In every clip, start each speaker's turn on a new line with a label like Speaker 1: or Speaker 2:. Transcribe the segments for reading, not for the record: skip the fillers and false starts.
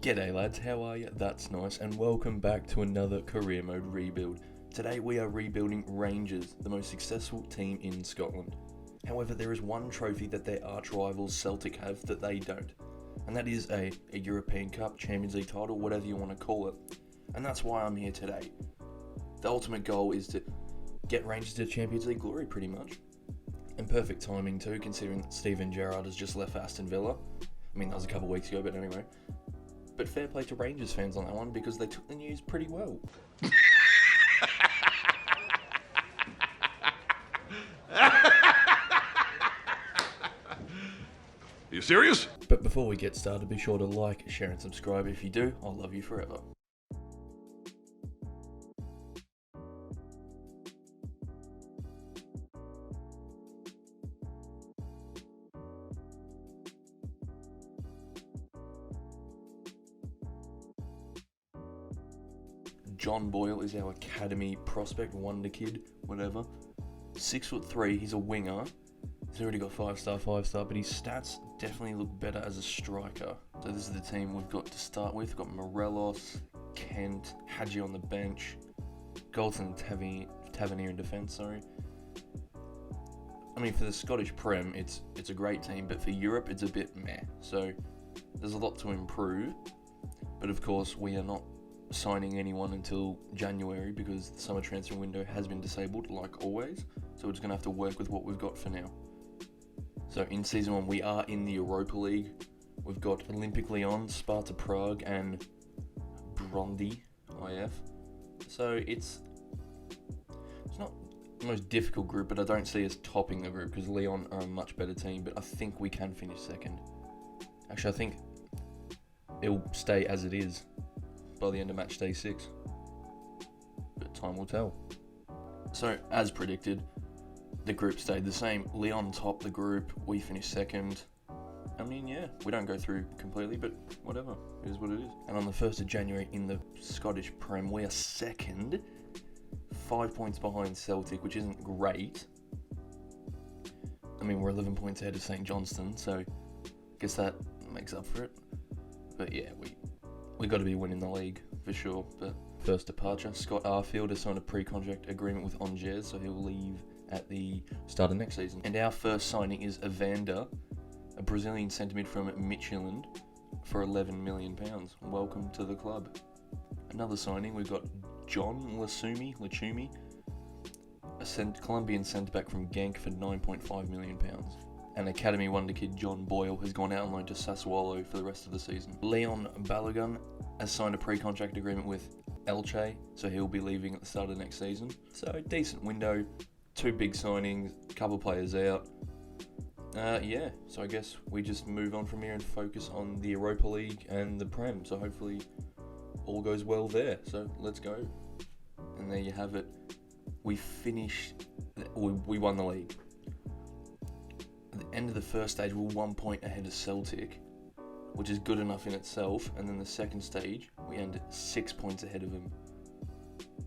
Speaker 1: G'day lads, how are you? That's nice, and welcome back to another career mode rebuild. Today we are rebuilding Rangers, the most successful team in Scotland. However, there is one trophy that their arch rivals Celtic have that they don't, and that is a European Cup, Champions League title, whatever you want to call it. And that's why I'm here today. The ultimate goal is to get Rangers to Champions League glory, pretty much. And perfect timing too, considering that Steven Gerrard has just left Aston Villa. I mean, that was a couple of weeks ago, but anyway. But fair play to Rangers fans on that one, because they took the news pretty well.
Speaker 2: Are you serious?
Speaker 1: But before we get started, be sure to like, share and subscribe. If you do, I'll love you forever. John Boyle is our academy prospect, wonder kid, whatever. 6'3", he's a winger. He's already got 5-star, but his stats definitely look better as a striker. So this is the team we've got to start with. We've got Morelos, Kent, Hadji on the bench, Galton and Tavernier in defence, sorry. I mean, for the Scottish Prem, it's a great team, but for Europe, it's a bit meh. So there's a lot to improve. But of course, we are not signing anyone until January because the summer transfer window has been disabled, like always. So we're just going to have to work with what we've got for now. So in Season 1, we are in the Europa League. We've got Olympic Lyon, Sparta Prague, and Brøndby IF. So it's not the most difficult group, but I don't see us topping the group because Lyon are a much better team, but I think we can finish second. Actually, I think it'll stay as it is by the end of match day 6. But time will tell. So, as predicted, the group stayed the same. Lyon topped the group, we finished second. I mean, yeah, we don't go through completely, but whatever. It is what it is. And on the 1st of January in the Scottish Prem, we are second. 5 points behind Celtic, which isn't great. I mean, we're 11 points ahead of St Johnstone, so I guess that makes up for it. But yeah, we got to be winning the league for sure. But first departure, Scott Arfield has signed a pre-contract agreement with Angers, so he'll leave at the start of next season. And our first signing is Evander, a Brazilian centre mid from Midtjylland, for £11 million. Welcome to the club. Another signing, we've got John Lachumi, a Colombian centre back from Genk for £9.5 million. And academy wonder kid John Boyle has gone out on loan to Sassuolo for the rest of the season. Leon Balogun has signed a pre-contract agreement with Elche, so he'll be leaving at the start of next season. So decent window, 2 big signings, a couple players out. Yeah, so I guess we just move on from here and focus on the Europa League and the Prem. So hopefully all goes well there. So let's go. And there you have it. We won the league. At the end of the first stage, we're 1 point ahead of Celtic, which is good enough in itself. And then the second stage, we end 6 points ahead of them.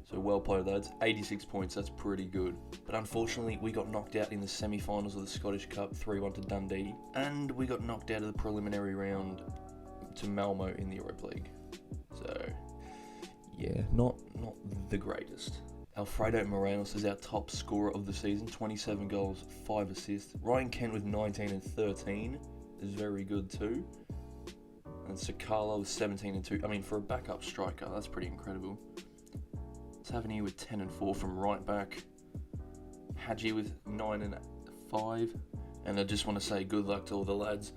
Speaker 1: So well played, lads. 86 points, that's pretty good. But unfortunately, we got knocked out in the semi-finals of the Scottish Cup, 3-1 to Dundee. And we got knocked out of the preliminary round to Malmo in the Europa League. So, yeah, not the greatest. Alfredo Morelos is our top scorer of the season, 27 goals, 5 assists. Ryan Kent with 19 and 13 is very good too. And Sakala with 17 and 2. I mean, for a backup striker, that's pretty incredible. Tavernier with 10 and 4 from right back. Hadji with 9 and 5. And I just want to say good luck to all the lads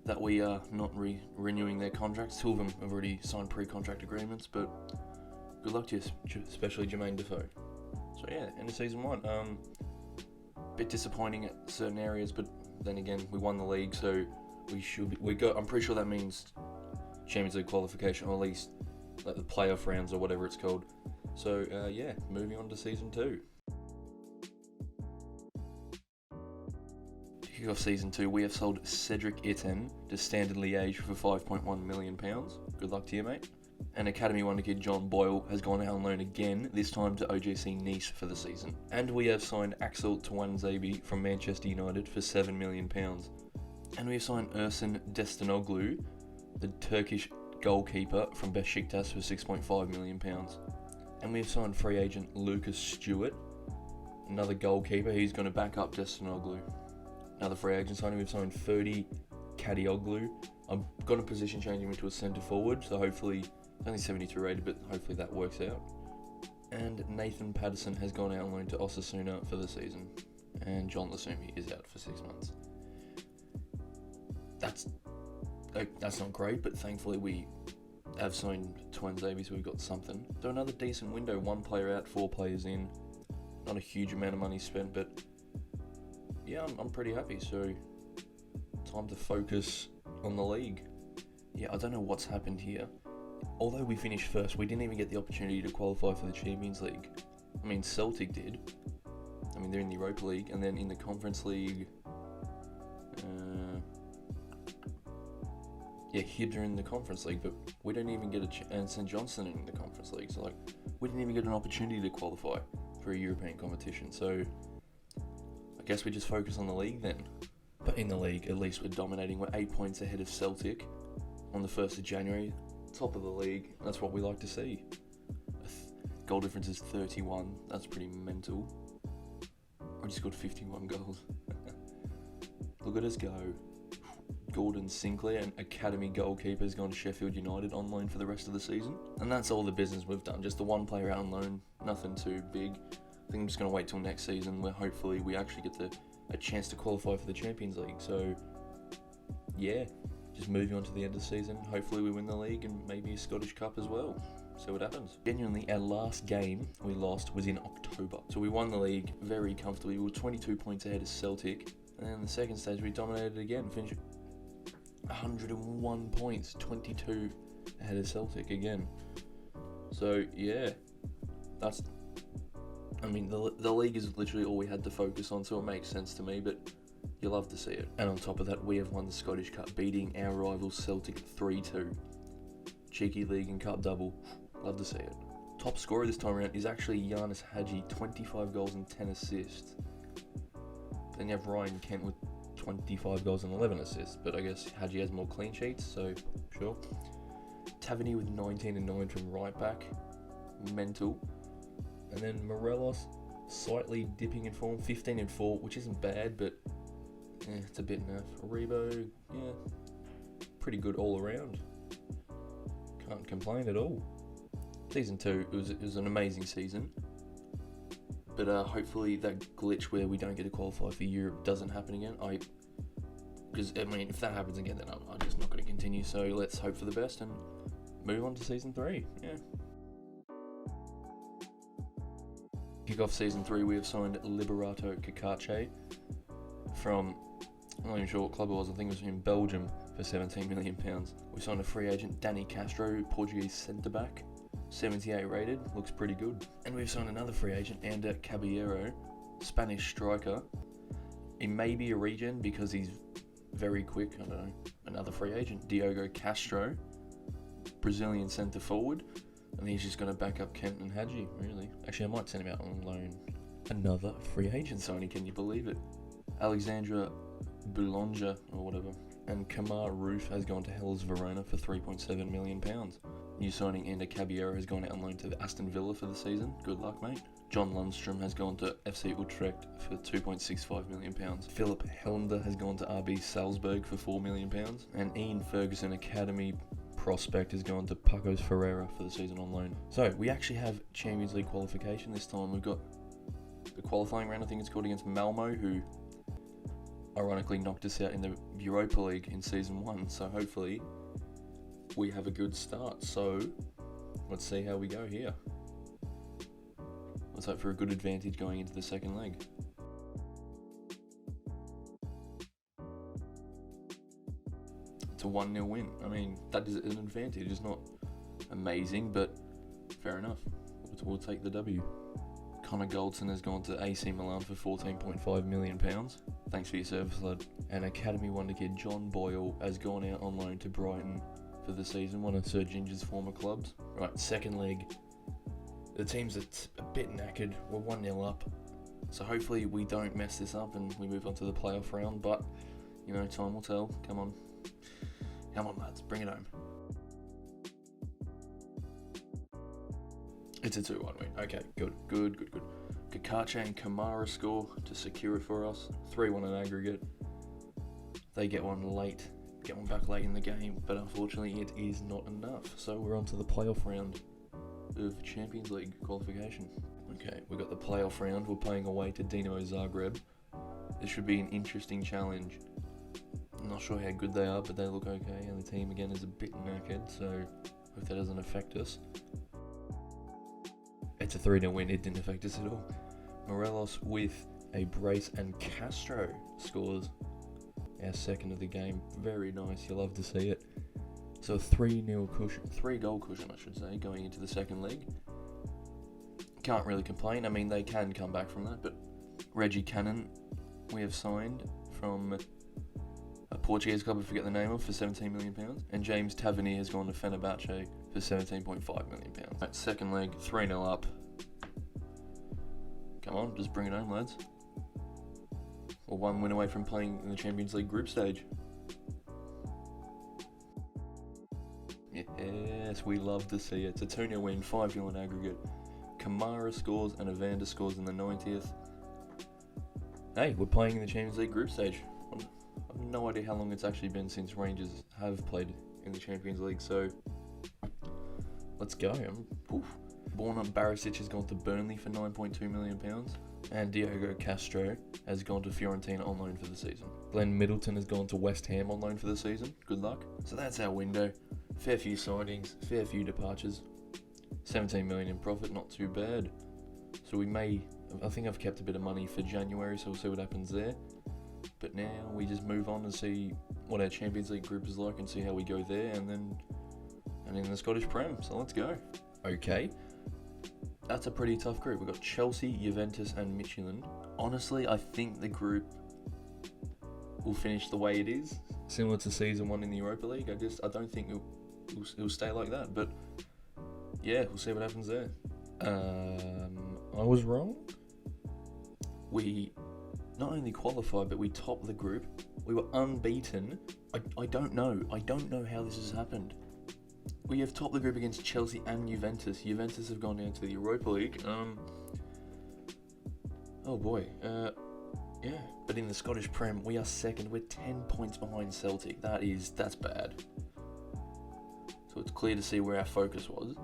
Speaker 1: that we are not renewing their contracts. 2 of them have already signed pre-contract agreements, but good luck to you, especially Jermaine Defoe. So yeah, end of season 1. Bit disappointing at certain areas, but then again, we won the league, so I'm pretty sure that means Champions League qualification, or at least like the playoff rounds or whatever it's called. So yeah, moving on to season 2. To kick off season 2, we have sold Cedric Itten to Standard Liège for £5.1 million. Good luck to you, mate. And academy wonder kid John Boyle has gone out on loan again, this time to OGC Nice for the season. And we have signed Axel Tuanzebe from Manchester United for £7 million. And we have signed Ersin Destinoglu, the Turkish goalkeeper from Besiktas for £6.5 million. And we've signed free agent Lucas Stewart, another goalkeeper. He's going to back up Destinoglu. Another free agent signing. We've signed 30 Kadioglu. I've got a position changing into a centre forward, so hopefully, only 72 rated, but hopefully that works out. And Nathan Patterson has gone out on loan to Osasuna for the season. And John Lasumi is out for 6 months. That's not great, but thankfully we have signed Twanzebe, so we've got something. So another decent window, 1 player out, 4 players in. Not a huge amount of money spent, but yeah, I'm pretty happy. So time to focus on the league. Yeah, I don't know what's happened here. Although we finished first, we didn't even get the opportunity to qualify for the Champions League. I mean, Celtic did. I mean, they're in the Europa League, and then in the Conference League, Hibs are in the Conference League, but we don't even get and St Johnstone in the Conference League, so we didn't even get an opportunity to qualify for a European competition. So I guess we just focus on the league then. But in the league, at least we're dominating. We're 8 points ahead of Celtic on the 1st of January, top of the league. That's what we like to see. Goal difference is 31. That's pretty mental. We just scored 51 goals. Look at us go. Gordon Sinclair, an academy goalkeeper, has gone to Sheffield United on loan for the rest of the season. And that's all the business we've done. Just the 1 player out on loan, nothing too big. I think I'm just going to wait till next season where hopefully we actually get a chance to qualify for the Champions League. So, yeah, just moving on to the end of the season. Hopefully we win the league and maybe a Scottish Cup as well. See what happens. Genuinely, our last game we lost was in October. So we won the league very comfortably. We were 22 points ahead of Celtic. And then in the second stage we dominated again, finished 101 points, 22 ahead of Celtic again. So yeah, the league is literally all we had to focus on, so it makes sense to me, but you love to see it. And on top of that, we have won the Scottish Cup, beating our rivals Celtic 3-2. Cheeky league and cup double, love to see it. Top scorer this time around is actually Giannis Hadji, 25 goals and 10 assists. Then you have Ryan Kent with 25 goals and 11 assists, but I guess Hadji has more clean sheets, so sure. Tavernier with 19 and 9 from right back, mental. And then Morelos slightly dipping in form, 15 and 4, which isn't bad, but it's a bit naff. Rebo, yeah, pretty good all around. Can't complain at all. Season 2, it was an amazing season. But hopefully that glitch where we don't get to qualify for Europe doesn't happen again. Because if that happens again, then I'm just not going to continue. So let's hope for the best and move on to Season 3. Yeah. Kick off Season 3, we have signed Liberato Cacace from, I'm not even sure what club it was, I think it was in Belgium, for £17 million. We signed a free agent, Danny Castro, Portuguese centre-back. 78 rated, looks pretty good. And we've signed another free agent, Ander Caballero, Spanish striker. He may be a regen because he's very quick, I don't know. Another free agent, Diogo Castro, Brazilian centre forward. And he's just going to back up Kent and Hadji, really. Actually, I might send him out on loan. Another free agent signing, can you believe it? Alexandra Boulanger, or whatever. And Kamar Roof has gone to Hellas Verona for £3.7 million. New signing Ander Caballero has gone out on loan to Aston Villa for the season. Good luck, mate. John Lundstrom has gone to FC Utrecht for £2.65 million. Philip Helmder has gone to RB Salzburg for £4 million. And Ian Ferguson, Academy prospect, has gone to Pacos Ferreira for the season on loan. So we actually have Champions League qualification this time. We've got the qualifying round, I think it's called, against Malmo, who ironically knocked us out in the Europa League in Season 1. So hopefully we have a good start. So let's see how we go here. Let's hope for a good advantage going into the second leg. It's a 1-0 win. I mean, that is an advantage. It's not amazing, but fair enough. We'll take the W. Connor Goldson has gone to AC Milan for £14.5 million. Thanks for your service, lad. And Academy wonder kid John Boyle has gone out on loan to Brighton for the season, one of Sir Ginger's former clubs. Right, second leg. The team's a bit knackered. We're 1-0 up. So hopefully we don't mess this up and we move on to the playoff round. But, you know, time will tell. Come on. Come on, lads. Bring it home. It's a 2-1 win. Okay, good. Kakache and Kamara score to secure it for us. 3-1 in aggregate. They get one back late in the game, but unfortunately it is not enough. So we're on to the playoff round of Champions League qualification. Okay, we've got the playoff round. We're playing away to Dinamo Zagreb. This should be an interesting challenge. I'm not sure how good they are, but they look okay, and the team again is a bit knackered, so hope that doesn't affect us. It's a 3-0 win. It didn't affect us at all. Morelos with a brace, and Castro scores our second of the game. Very nice. You love to see it. So a 3-0 cushion, 3-goal cushion, I should say, going into the second leg. Can't really complain. I mean, they can come back from that, but Reggie Cannon, we have signed from a Portuguese club, I forget the name of, for £17 million. And James Tavernier has gone to Fenerbahce for £17.5 million. Right, second leg, 3-0 up. Come on, just bring it home, lads. We're one win away from playing in the Champions League group stage. Yes, we love to see it. It's a 2-0 win, 5-0 in aggregate. Kamara scores and Evander scores in the 90th. Hey, we're playing in the Champions League group stage. I've no idea how long it's actually been since Rangers have played in the Champions League, so let's go. Borna Barisic has gone to Burnley for £9.2 million, and Diogo Castro has gone to Fiorentina on loan for the season. Glenn Middleton has gone to West Ham on loan for the season. Good luck. So that's our window. Fair few signings, fair few departures. 17 million in profit, not too bad. So I think I've kept a bit of money for January, so we'll see what happens there. But now we just move on and see what our Champions League group is like and see how we go there, and in the Scottish Prem. So let's go. Okay. That's a pretty tough group. We've got Chelsea, Juventus and Michelin. Honestly, I think the group will finish the way it is, similar to season 1 in the Europa League. I don't think it'll stay like that, but yeah, we'll see what happens there. I was wrong. We not only qualified, but we topped the group. We were unbeaten. I don't know how this has happened. We have topped the group against Chelsea and Juventus. Juventus have gone down to the Europa League. Oh boy. Yeah. But in the Scottish Prem, we are second. We're 10 points behind Celtic. That's bad. So it's clear to see where our focus was.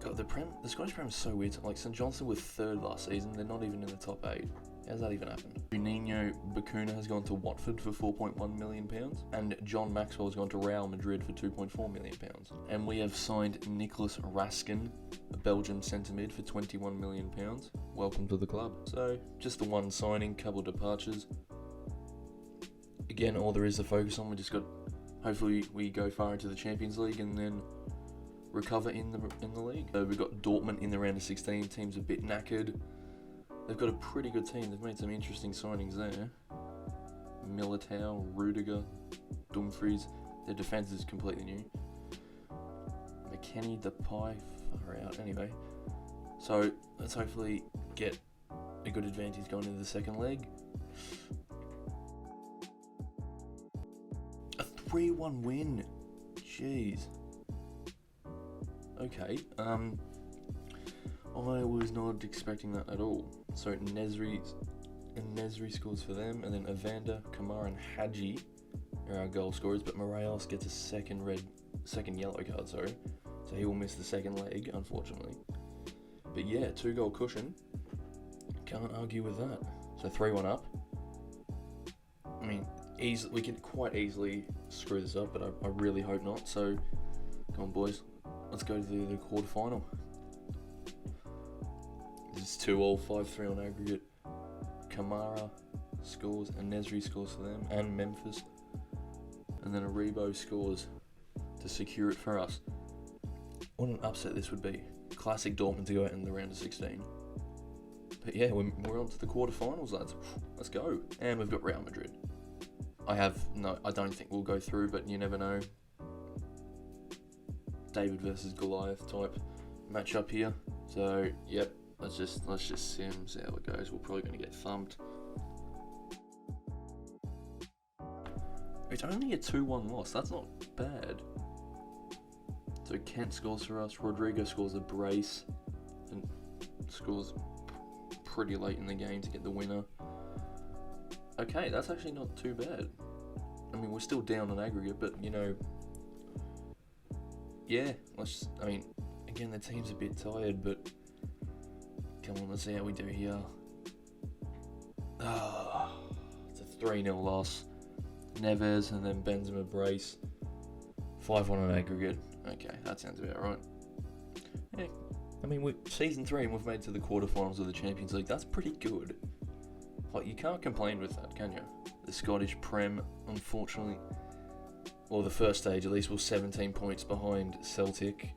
Speaker 1: God, the Scottish Prem is so weird. Like, St Johnstone were third last season. They're not even in the top 8. How's that even happened? Juninho Bacuna has gone to Watford for £4.1 million, and John Maxwell has gone to Real Madrid for £2.4 million. And we have signed Nicholas Raskin, a Belgian centre mid, for £21 million. Welcome to the club. So, just the one signing, couple departures. Again, all there is to focus on. We just got, hopefully we go far into the Champions League and then recover in the league. So we've got Dortmund in the round of 16. Team's a bit knackered. They've got a pretty good team. They've made some interesting signings there. Militao, Rudiger, Dumfries. Their defence is completely new. McKennie, Depay, far out. Anyway, so let's hopefully get a good advantage going into the second leg. A 3-1 win. Jeez. Okay. I was not expecting that at all. So Nesri scores for them, and then Evander, Kamara and Hadji are our goal scorers, but Morelos gets a second yellow card, so he will miss the second leg, unfortunately. But yeah, 2-goal cushion. Can't argue with that. So 3-1 up. I mean, we could quite easily screw this up, but I really hope not. So come on, boys. Let's go to the quarterfinal. This is 2-all, 5-3 on aggregate. Kamara scores, and Nesri scores for them, and Memphis. And then Aribo scores to secure it for us. What an upset this would be. Classic Dortmund to go out in the round of 16. But yeah, we're on to the quarterfinals, lads. Let's go. And we've got Real Madrid. I don't think we'll go through, but you never know. David versus Goliath type matchup here. So, yep. Let's just see how it goes. We're probably going to get thumped. It's only a 2-1 loss. That's not bad. So Kent scores for us, Rodrigo scores a brace, and scores pretty late in the game to get the winner. Okay, that's actually not too bad. I mean, we're still down on aggregate, but, you know, yeah, again, the team's a bit tired, but come on, let's see how we do here. It's a 3-0 loss. Neves and then Benzema brace. 5-1 on aggregate. Okay, that sounds about right. Yeah, I mean, season 3 and we've made it to the quarterfinals of the Champions League. That's pretty good. Like, you can't complain with that, can you? The Scottish Prem, unfortunately, well, the first stage at least was 17 points behind Celtic.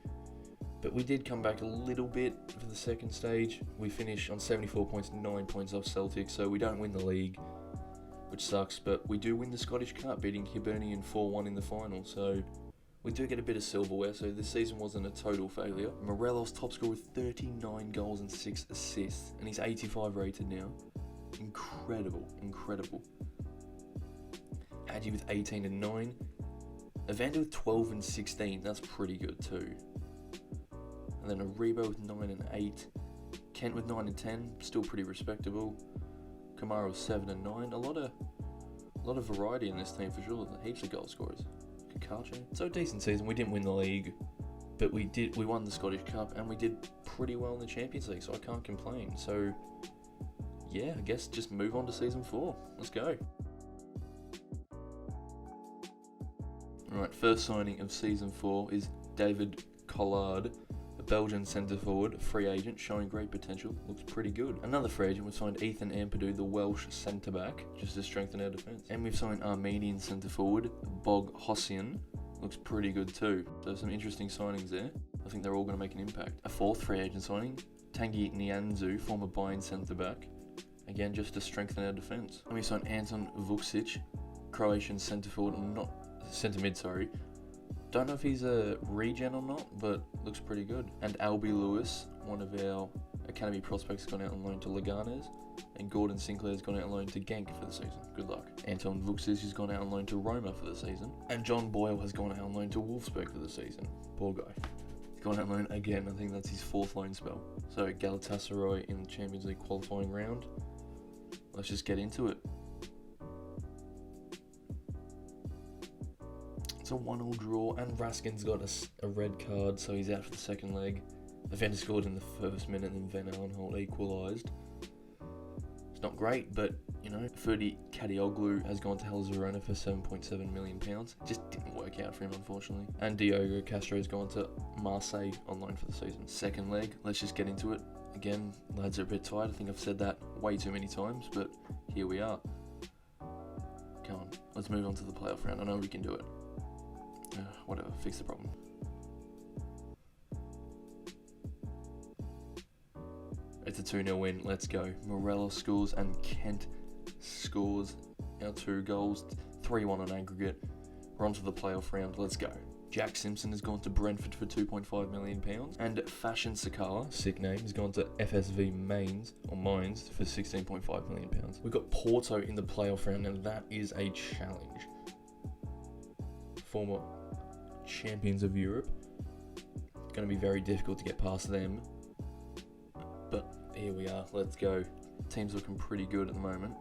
Speaker 1: But we did come back a little bit for the second stage. We finished on 74 points, 9 points off Celtic, so we don't win the league, which sucks. But we do win the Scottish Cup, beating Hibernian 4-1 in the final, so we do get a bit of silverware, so this season wasn't a total failure. Morelos top scorer with 39 goals and 6 assists, and he's 85 rated now. Incredible, incredible. Adji with 18 and 9. Evander with 12 and 16, that's pretty good too. And then Aribo with 9 and 8. Kent with 9 and 10, still pretty respectable. Kamara with 7 and 9. A lot of variety in this team for sure. Heaps of goal scorers. Kakache. So decent season. We didn't win the league, but we won the Scottish Cup, and we did pretty well in the Champions League, so I can't complain. So yeah, I guess just move on to season 4. Let's go. Alright, first signing of season 4 is David Collard, a Belgian centre forward, free agent, showing great potential, looks pretty good. Another free agent, we've signed Ethan Ampadu, the Welsh centre back, just to strengthen our defence. And we've signed Armenian centre forward, Bog Hossian, looks pretty good too. So some interesting signings there. I think they're all going to make an impact. A fourth free agent signing, Tanguy Nianzou, former Bayern centre back, again just to strengthen our defence. And we signed Anton Vuksic, Croatian centre forward, centre mid, sorry. Don't know if he's a regen or not, but looks pretty good. And Albie Lewis, one of our academy prospects, gone out on loan to Leganes, and Gordon Sinclair's gone out on loan to Genk for the season. Good luck. Anton Vuksic has gone out on loan to Roma for the season, and John Boyle has gone out on loan to Wolfsburg for the season. Poor guy. He's gone out on loan again. I think that's his 4th loan spell. So Galatasaray in the Champions League qualifying round. Let's just get into it. It's a 1-1 draw, and Raskin's got a red card, so he's out for the second leg. Evander scored in the first minute, and then Van Aanholt equalised. It's not great, but, you know, Ferdi Kadioglu has gone to Hellas Verona for £7.7 million. Just didn't work out for him, unfortunately. And Diogo Castro's gone to Marseille on loan for the season. Second leg, let's just get into it. Again, lads are a bit tired. I think I've said that way too many times, but here we are. Come on, let's move on to the playoff round. I know we can do it. Whatever, fix the problem. It's a 2-0 win, let's go. Morelos scores and Kent scores our 2 goals. 3-1 on aggregate. We're on to the playoff round, let's go. Jack Simpson has gone to Brentford for £2.5 million. And Fashion Sakala, sick name, has gone to FSV Mines for £16.5 million. We've got Porto in the playoff round, and that is a challenge. Former champions of Europe. Going to be very difficult to get past them. But here we are, let's go. Team's looking pretty good at the moment.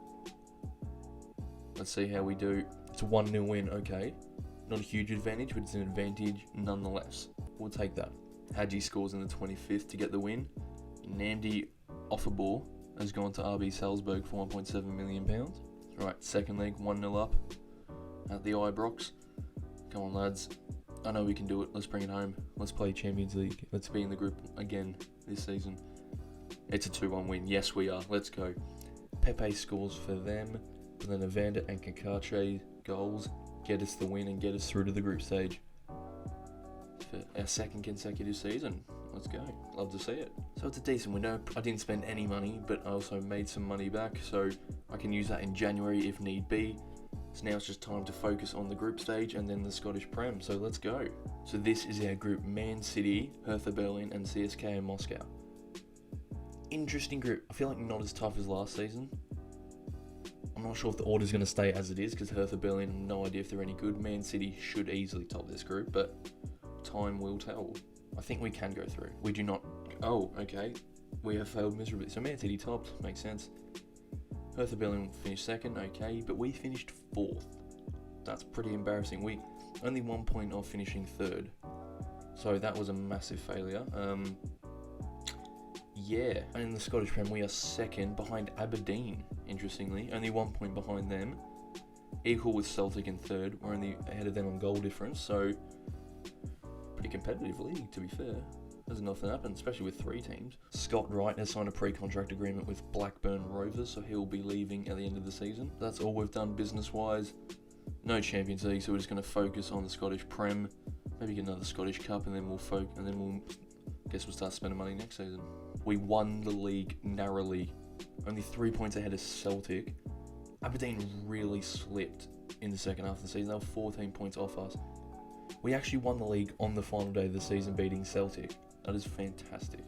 Speaker 1: Let's see how we do. It's a 1-0 win, okay. Not a huge advantage, but it's an advantage nonetheless. We'll take that. Hadji scores in the 25th to get the win. Namdi off a ball has gone to RB Salzburg for £1.7 million. Right, second leg, 1-0 up at the Ibrox. Come on, lads. I know we can do it. Let's bring it home. Let's play Champions League. Let's be in the group again this season. It's a 2-1 win. Yes, we are. Let's go. Pepe scores for them. And then Evander and Kakache goals get us the win and get us through to the group stage for our 2nd consecutive season. Let's go. Love to see it. So it's a decent window. I didn't spend any money, but I also made some money back, so I can use that in January if need be. So now it's just time to focus on the group stage and then the Scottish Prem, so let's go. So this is our group: Man City, Hertha Berlin and CSKA in Moscow. Interesting group. I feel like not as tough as last season. I'm not sure if the order's going to stay as it is, because Hertha Berlin, I have no idea if they're any good. Man City should easily top this group, but time will tell. I think we can go through. We do not. Oh, okay. We have failed miserably. So Man City topped. Makes sense. Hertha Berlin finished second. Okay, but we finished fourth. That's pretty embarrassing. We only 1 point off finishing third. So that was a massive failure. Yeah, and in the Scottish Prem we are second behind Aberdeen, interestingly. Only 1 point behind them. Equal with Celtic in third. We're only ahead of them on goal difference, so pretty competitive league, to be fair. There's nothing happened, especially with 3 teams. Scott Wright has signed a pre-contract agreement with Blackburn Rovers, so he'll be leaving at the end of the season. That's all we've done business-wise. No Champions League, so we're just going to focus on the Scottish Prem. Maybe get another Scottish Cup, and then we'll start spending money next season. We won the league narrowly, only 3 points ahead of Celtic. Aberdeen really slipped in the second half of the season. They were 14 points off us. We actually won the league on the final day of the season, beating Celtic. That is fantastic.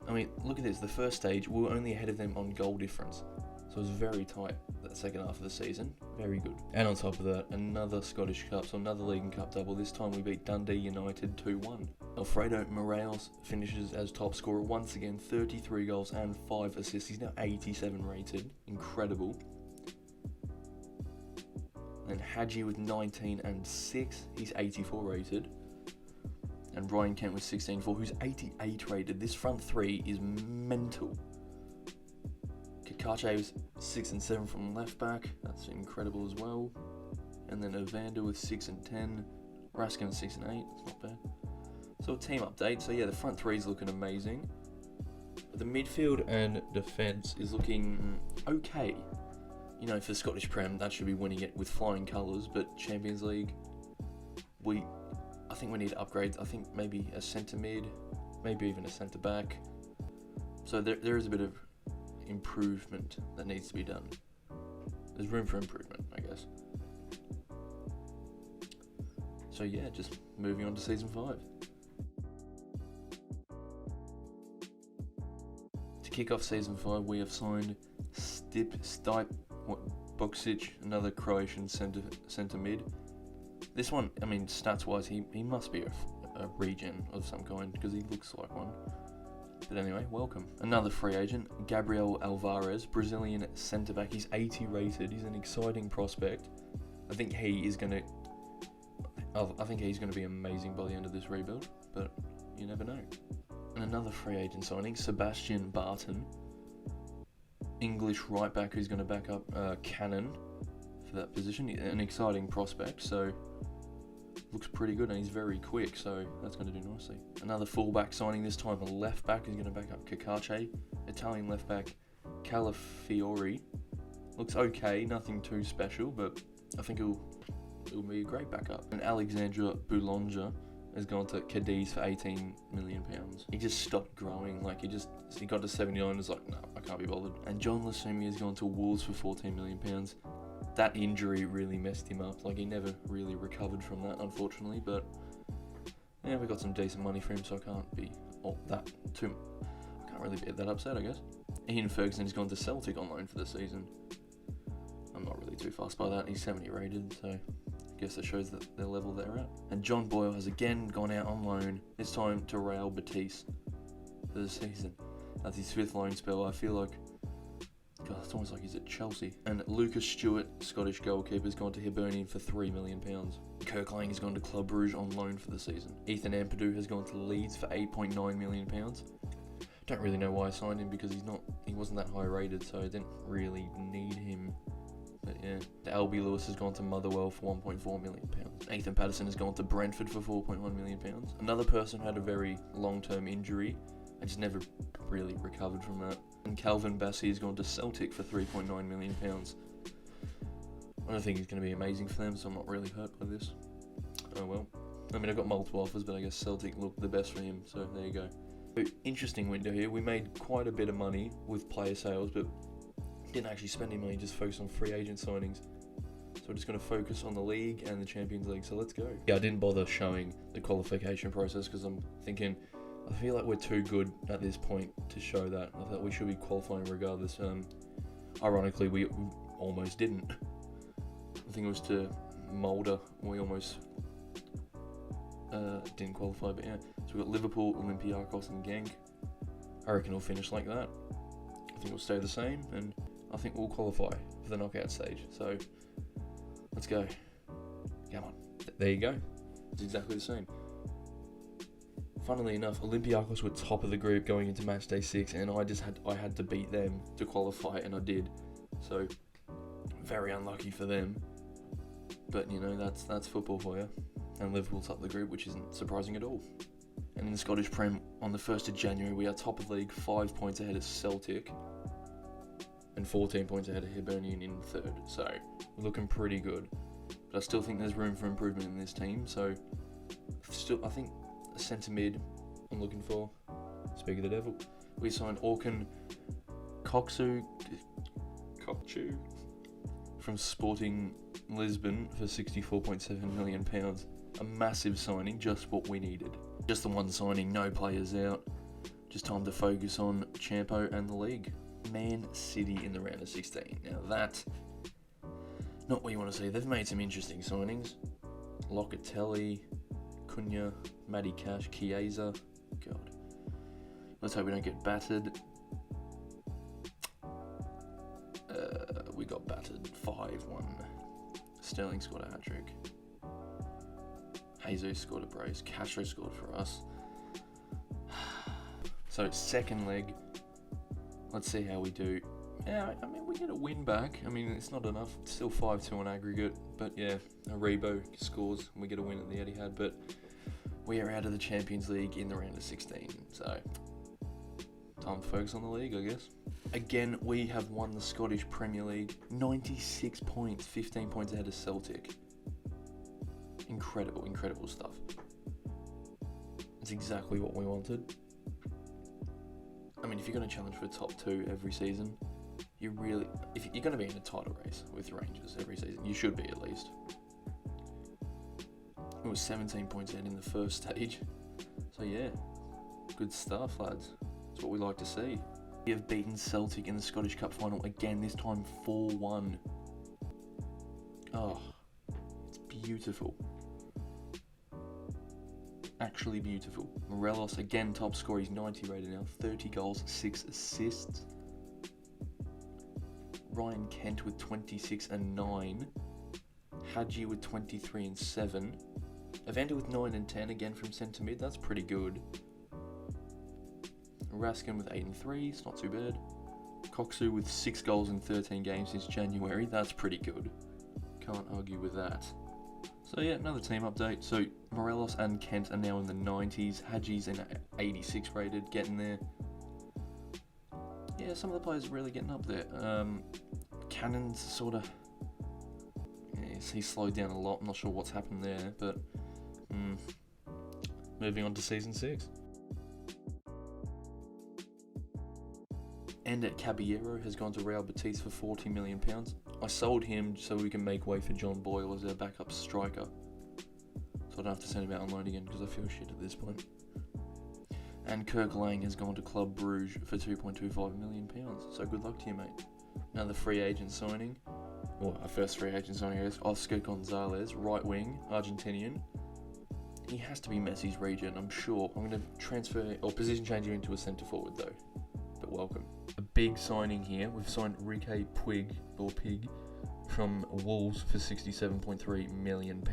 Speaker 1: I mean, look at this. The first stage, we were only ahead of them on goal difference. So it was very tight that second half of the season. Very good. And on top of that, another Scottish Cup, so another League and Cup double. This time we beat Dundee United 2-1. Alfredo Morelos finishes as top scorer once again, 33 goals and 5 assists. He's now 87 rated. Incredible. And Hadji with 19 and 6. He's 84 rated. And Ryan Kent with 16-4, who's 88 rated. This front three is mental. Kakache was 6 and 7 from left back. That's incredible as well. And then Evander with 6 and 10. Raskin 6 and 8. That's not bad. So a team update. So yeah, the front three is looking amazing. But the midfield and defence is looking okay. You know, for Scottish Prem, that should be winning it with flying colours. But Champions League, I think we need to upgrade. I think maybe a centre mid, maybe even a centre back. So there is a bit of improvement that needs to be done. There's room for improvement, I guess. So yeah, just moving on to season 5. To kick off season 5, we have signed Stipe Boksic, another Croatian centre mid. This one, I mean, stats-wise, he must be a regen of some kind because he looks like one. But anyway, welcome. Another free agent, Gabriel Alvarez, Brazilian centre-back. He's 80 rated. He's an exciting prospect. I think he's going to be amazing by the end of this rebuild, but you never know. And another free agent signing, Sebastian Barton, English right-back who's going to back up Cannon for that position. An exciting prospect, so looks pretty good, and he's very quick, so that's going to do nicely. Another fullback signing, this time a left-back who's going to back up Kakache. Italian left-back Calafiori. Looks okay, nothing too special, but I think it'll be a great backup. And Alexandra Boulanger has gone to Cadiz for £18 million. He just stopped growing, like he got to 79 and was like, no, I can't be bothered. And John Lasumi has gone to Wolves for £14 million. That injury really messed him up, like he never really recovered from that, unfortunately, but yeah, we got some decent money for him, so I can't really be that upset, I guess. Ian Ferguson has gone to Celtic on loan for the season. I'm not really too fussed by that. He's 70 rated, so I guess that shows that the level they're at. And John Boyle has again gone out on loan, this time to Real Betis for the season. That's his 5th loan spell. I feel like, God, it's almost like he's at Chelsea. And Lucas Stewart, Scottish goalkeeper, has gone to Hibernian for £3 million. Kirk Lang has gone to Club Brugge on loan for the season. Ethan Ampadu has gone to Leeds for £8.9 million. Don't really know why I signed him because he wasn't that high rated, so I didn't really need him. But yeah, the Albie Lewis has gone to Motherwell for £1.4 million. Nathan Patterson has gone to Brentford for £4.1 million. Another person who had a very long-term injury and just never really recovered from that. And Calvin Bassey has gone to Celtic for £3.9 million. I don't think he's going to be amazing for them, so I'm not really hurt by this. Oh well. I mean, I've got multiple offers, but I guess Celtic looked the best for him, so there you go. Interesting window here. We made quite a bit of money with player sales, but didn't actually spend any money, just focused on free agent signings. So we're just going to focus on the league and the Champions League, so let's go. Yeah, I didn't bother showing the qualification process because I'm thinking, I feel like we're too good at this point to show that. I thought we should be qualifying regardless. Ironically, we almost didn't. I think it was to Mulder. We almost didn't qualify, but yeah. So we've got Liverpool, Olympiacos, and Genk. I reckon it'll finish like that. I think it'll stay the same, and I think we'll qualify for the knockout stage. So let's go. Come on. There you go. It's exactly the same. Funnily enough, Olympiacos were top of the group going into match day 6, and I had to beat them to qualify, and I did. So very unlucky for them. But you know, that's football for you. And Liverpool top of the group, which isn't surprising at all. And in the Scottish Prem, on the 1st of January, we are top of the league, 5 points ahead of Celtic, and 14 points ahead of Hibernian in 3rd. So we're looking pretty good. But I still think there's room for improvement in this team. So I think a centre mid I'm looking for. Speak of the devil. We signed Orkan Kokcu from Sporting Lisbon for £64.7 million. A massive signing, just what we needed. Just the one signing, no players out. Just time to focus on Champo and the league. Man City in the round of 16. Now that, not what you want to see. They've made some interesting signings. Locatelli, Cunha, Matty Cash, Chiesa. God. Let's hope we don't get battered. We got battered 5-1. Sterling scored a hat-trick. Jesus scored a brace. Castro scored for us. So second leg. Let's see how we do. Yeah, I mean, we get a win back. I mean, it's not enough. It's still 5-2 on aggregate. But yeah, Aribo scores and we get a win at the Etihad. But we are out of the Champions League in the round of 16. So time to focus on the league, I guess. Again, we have won the Scottish Premier League. 96 points, 15 points ahead of Celtic. Incredible stuff. It's exactly what we wanted. I mean, if you're going to challenge for top 2 every season, if you're going to be in a title race with Rangers every season, you should be at least. It was 17 points ahead in the first stage. So yeah, good stuff, lads. That's what we like to see. We have beaten Celtic in the Scottish Cup final again, this time 4-1. Oh, it's beautiful. Actually beautiful. Morelos again top scorer. He's 90 rated now. 30 goals, 6 assists. Ryan Kent with 26 and 9. Hadji with 23 and 7. Evander with 9 and 10 again from centre mid. That's pretty good. Raskin with 8 and 3. It's not too bad. Kokcu with 6 goals in 13 games since January. That's pretty good. Can't argue with that. So yeah, another team update. So Morelos and Kent are now in the 90s. Hadji's in 86 rated, getting there. Yeah, some of the players are really getting up there. Cannon's sort of... Yeah, he's slowed down a lot. I'm not sure what's happened there, but... Moving on to Season 6. And Caballero has gone to Real Betis for £40 million. I sold him so we can make way for John Boyle as our backup striker. So I don't have to send him out on loan again because I feel shit at this point. And Kirk Lang has gone to Club Brugge for £2.25 million. So good luck to you, mate. Another free agent signing. Well, our first free agent signing is Oscar Gonzalez, right wing, Argentinian. He has to be Messi's region, I'm sure. I'm going to transfer or position change him into a centre forward though. But welcome. A big signing here. We've signed Rike Puig from Wolves for £67.3 million.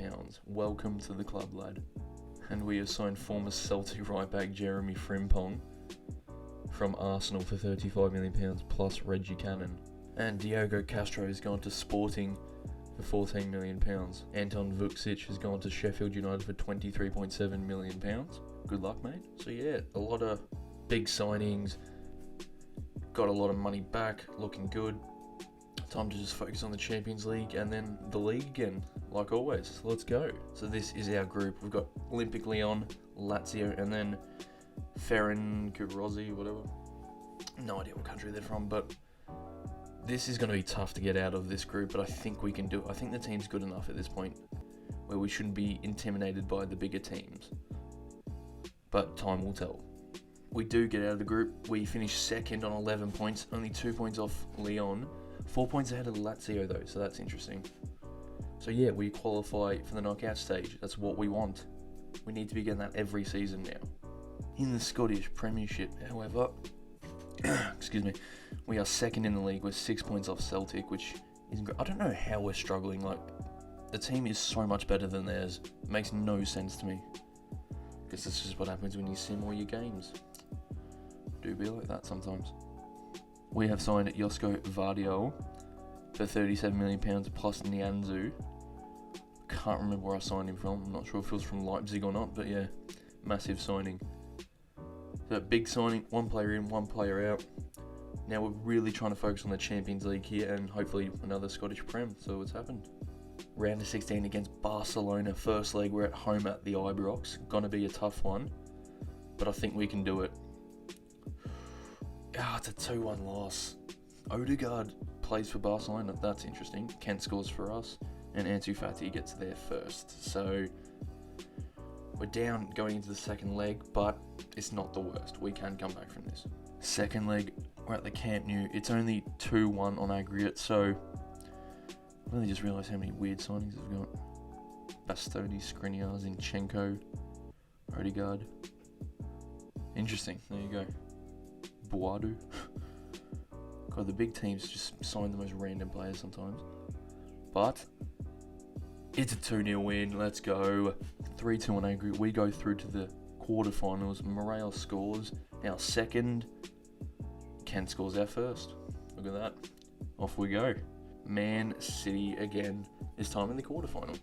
Speaker 1: Welcome to the club, lad. And we have signed former Celtic right back Jeremy Frimpong from Arsenal for £35 million plus Reggie Cannon. And Diogo Castro has gone to Sporting for £14 million. Anton Vucic has gone to Sheffield United for £23.7 million. Good luck, mate. So yeah, a lot of big signings. Got a lot of money back, looking good. Time to just focus on the Champions League and then the league again, like always. So let's go. So this is our group. We've got Olympic Lyon, Lazio, and then Ferencvárosi, whatever. No idea what country they're from, but this is going to be tough to get out of this group, but I think we can do it. I think the team's good enough at this point where we shouldn't be intimidated by the bigger teams. But time will tell. We do get out of the group. We finish second on 11 points, only 2 points off Lyon. 4 points ahead of Lazio though, so that's interesting. So yeah, we qualify for the knockout stage. That's what we want. We need to be getting that every season now. In the Scottish Premiership, however, excuse me, we are second in the league. We're 6 points off Celtic, which isn't great. I don't know how we're struggling. Like, the team is so much better than theirs. It makes no sense to me. Because this is what happens when you sim all your games. Do be like that sometimes. We have signed Josko Vardiol for £37 million plus Nianzu. Can't remember where I signed him from. I'm not sure if it was from Leipzig or not, but yeah, massive signing. So big signing, one player in, one player out. Now we're really trying to focus on the Champions League here and hopefully another Scottish Prem. So what's happened? Round of 16 against Barcelona. First leg, we're at home at the Ibrox. Gonna be a tough one, but I think we can do it. It's a 2-1 loss. Odegaard plays for Barcelona. That's interesting. Kent scores for us, and Ansu Fati gets there first. So we're down going into the second leg, but it's not the worst. We can come back from this. Second leg, we're at the Camp Nou. It's only 2-1 on aggregate, so I really just realised how many weird signings we've got. Bastoni, Skriniar, Zinchenko, Odegaard. Interesting. There you go. Boadu. God, the big teams just sign the most random players sometimes. But it's a 2-0 win. Let's go. 3-2 on aggregate. We go through to the quarterfinals. Morales scores our second. Kent scores our first. Look at that. Off we go. Man City again, this time in the quarterfinal.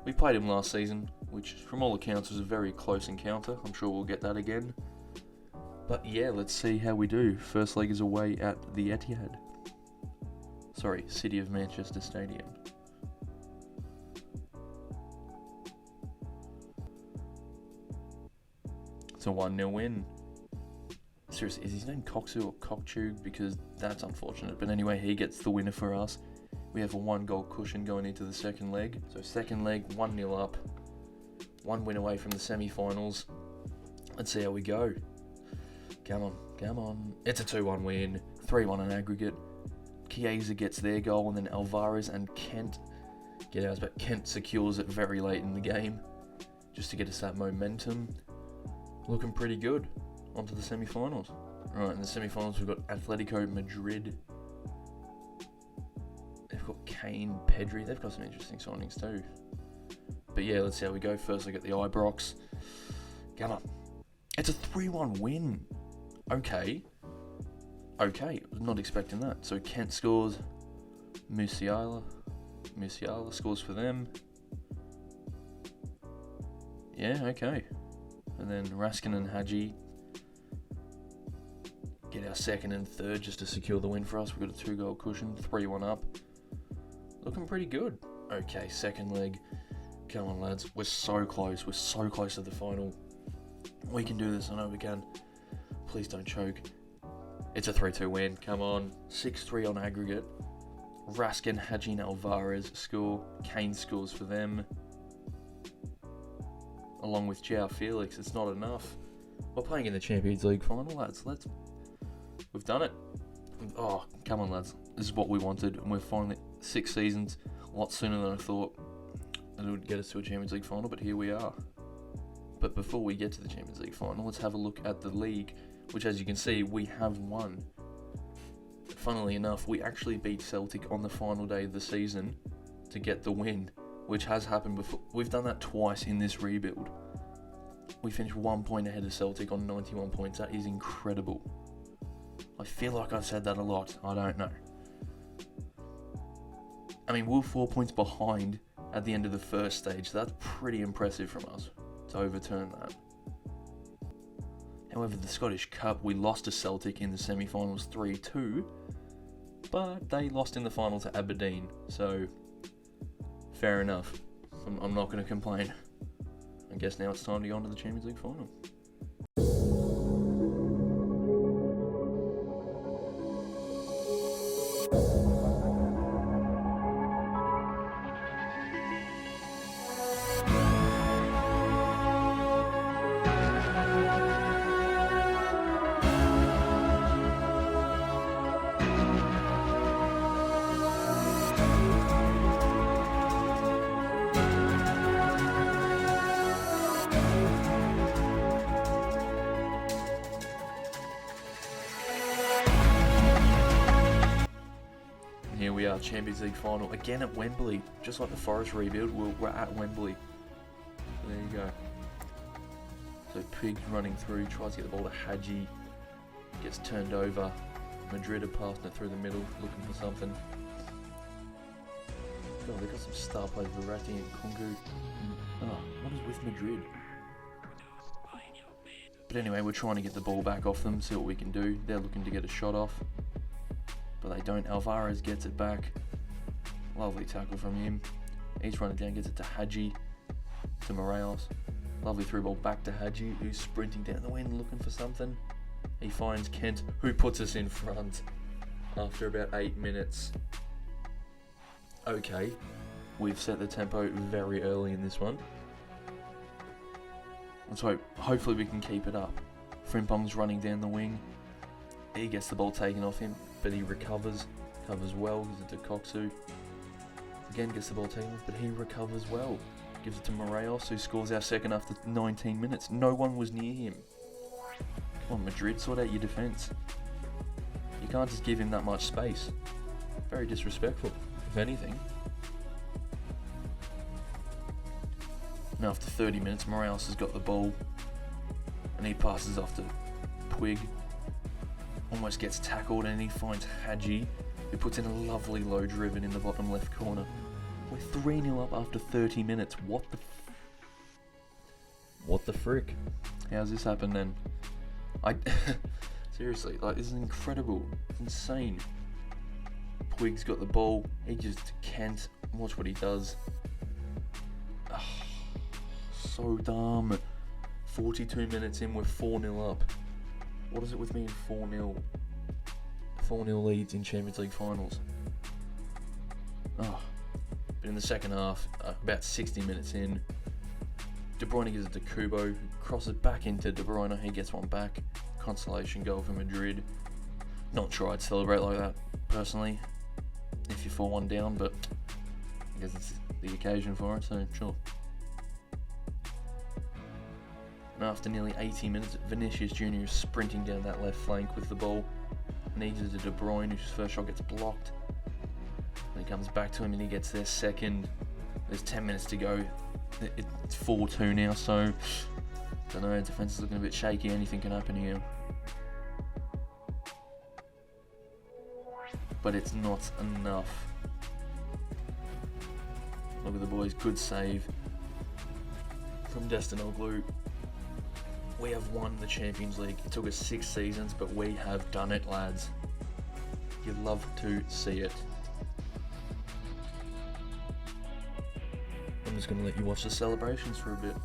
Speaker 1: We played him last season, which from all accounts was a very close encounter. I'm sure we'll get that again. But yeah, let's see how we do. First leg is away at the Etihad. Sorry, City of Manchester Stadium. It's a 1-0 win. Seriously, is his name Coxu or Kokchu? Because that's unfortunate. But anyway, he gets the winner for us. We have a 1-goal cushion going into the second leg. So second leg, 1-0 up. 1 win away from the semi-finals. Let's see how we go. Come on, come on. It's a 2-1 win. 3-1 on aggregate. Chiesa gets their goal, and then Alvarez and Kent get ours. But Kent secures it very late in the game, just to get us that momentum. Looking pretty good. On to the semi-finals. Right, in the semi-finals we've got Atletico Madrid. They've got Kane, Pedri. They've got some interesting signings too. But yeah, let's see how we go. First, I get the Ibrox. Come on. It's a 3-1 win. Okay. Okay, not expecting that. So Kent scores. Musiala scores for them. Yeah, okay. And then Raskin and Hadji get our second and third just to secure the win for us. We've got a 2-goal cushion, 3-1 up. Looking pretty good. Okay, second leg. Come on, lads. We're so close. We're so close to the final. We can do this. I know we can. Please don't choke. It's a 3-2 win. Come on. 6-3 on aggregate. Raskin, Hadji and Alvarez score. Kane scores for them. Along with João Felix. It's not enough. We're playing in the Champions League final, lads. We've done it. Oh, come on, lads. This is what we wanted, and we're finally 6 seasons, a lot sooner than I thought that it would get us to a Champions League final, but here we are. But before we get to the Champions League final, let's have a look at the league, which, as you can see, we have won. Funnily enough, we actually beat Celtic on the final day of the season to get the win, which has happened before. We've done that twice in this rebuild. We finished 1 point ahead of Celtic on 91 points. That is incredible. I feel like I've said that a lot. I don't know. I mean, we're 4 points behind at the end of the first stage. So that's pretty impressive from us to overturn that. However, the Scottish Cup, we lost to Celtic in the semi-finals 3-2, but they lost in the final to Aberdeen. So, fair enough. I'm not going to complain. I guess now it's time to go on to the Champions League final. our Champions League final again at Wembley, just like the Forest rebuild. We're at Wembley. So there you go. So Pig running through, tries to get the ball to Hadji, gets turned over. Madrid are passing it through the middle, looking for something. God, they've got some star players, Verratti and Kungu. Oh, what is with Madrid? But anyway, we're trying to get the ball back off them, see what we can do. They're looking to get a shot off, but they don't. Alvarez gets it back. Lovely tackle from him. He's running down, gets it to Hadji, to Morelos. Lovely through ball back to Hadji, who's sprinting down the wing looking for something. He finds Kent, who puts us in front after about 8 minutes. Okay, we've set the tempo very early in this one. So hopefully we can keep it up. Frimpong's running down the wing. He gets the ball taken off him, but he recovers well, gives it to Koksu. Again gets the ball taken off, but he recovers well. Gives it to Morelos, who scores our second after 19 minutes. No one was near him. Come on, Madrid, sort out your defence. You can't just give him that much space. Very disrespectful, if anything. Now after 30 minutes, Morelos has got the ball, and he passes off to Puig. Almost gets tackled, and he finds Hadji, who puts in a lovely low driven in the bottom left corner. We're 3-0 up after 30 minutes. What the frick? How's this happen then? Seriously, like, this is incredible. It's insane. Puig's got the ball. He just can't. Watch what he does. Oh, so dumb. 42 minutes in, we're 4-0 up. What is it with me in 4-0? 4-0 leads in Champions League finals. Oh. But in the second half, about 60 minutes in, De Bruyne gives it to Kubo, who crosses back into De Bruyne. He gets one back. Consolation goal for Madrid. Not sure I'd celebrate like that, personally, if you're 4-1 down, but I guess it's the occasion for it, so sure. And after nearly 80 minutes, Vinicius Jr. is sprinting down that left flank with the ball. Needs it to De Bruyne, whose first shot gets blocked. Then he comes back to him and he gets their second. There's 10 minutes to go. It's 4-2 now, so don't know, defense is looking a bit shaky. Anything can happen here. But it's not enough. Look at the boys, good save from Destinoglu. We have won the Champions League. It took us 6 seasons, but we have done it, lads. You'd love to see it. I'm just going to let you watch the celebrations for a bit.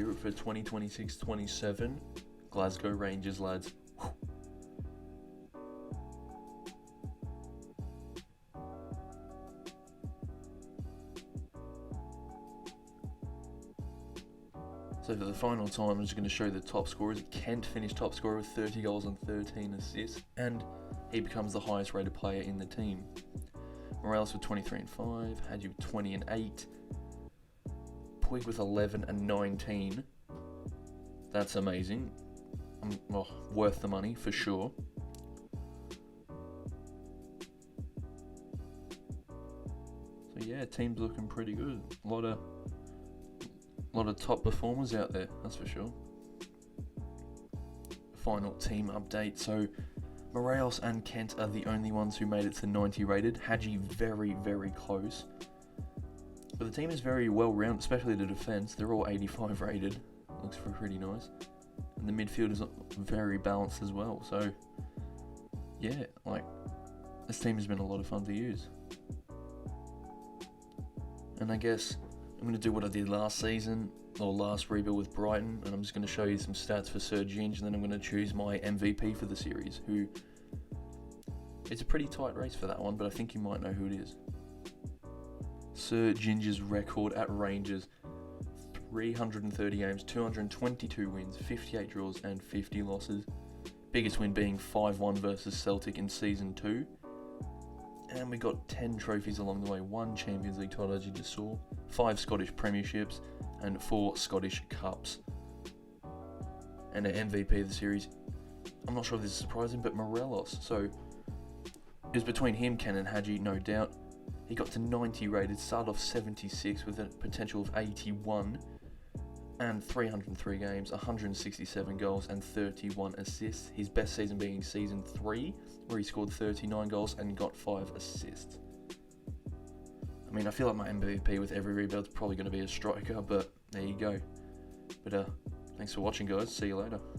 Speaker 1: For 2026-27, Glasgow Rangers, lads. So for the final time, I'm just going to show the top scorers. Kent finished top scorer with 30 goals and 13 assists, and he becomes the highest rated player in the team. Morales with 23 and 5, Hadji with 20 and 8, Puig with 11 and 19. That's amazing. Worth the money for sure. So yeah, team's looking pretty good. A lot of top performers out there, that's for sure. Final team update. So Morelos and Kent are the only ones who made it to 90 rated. Hadji very, very close. But the team is very well rounded, especially the defense. They're all 85 rated. Looks pretty nice. And the midfield is very balanced as well. So yeah, like, this team has been a lot of fun to use. And I guess I'm going to do what I did last season, or last rebuild with Brighton, and I'm just going to show you some stats for Sir Ginge, and then I'm going to choose my MVP for the series, who... It's a pretty tight race for that one, but I think you might know who it is. Sir Ginge's record at Rangers: 330 games, 222 wins, 58 draws, and 50 losses. Biggest win being 5-1 versus Celtic in Season 2. And we got 10 trophies along the way, 1 Champions League title, as you just saw, 5 Scottish Premierships, and 4 Scottish Cups. And an MVP of the series, I'm not sure if this is surprising, but Morelos. So it was between him, Ken, and Hadji, no doubt. He got to 90 rated, started off 76 with a potential of 81, and 303 games, 167 goals, and 31 assists. His best season being Season 3, where he scored 39 goals and got 5 assists. I mean, I feel like my MVP with every rebuild is probably going to be a striker, but there you go. But thanks for watching, guys. See you later.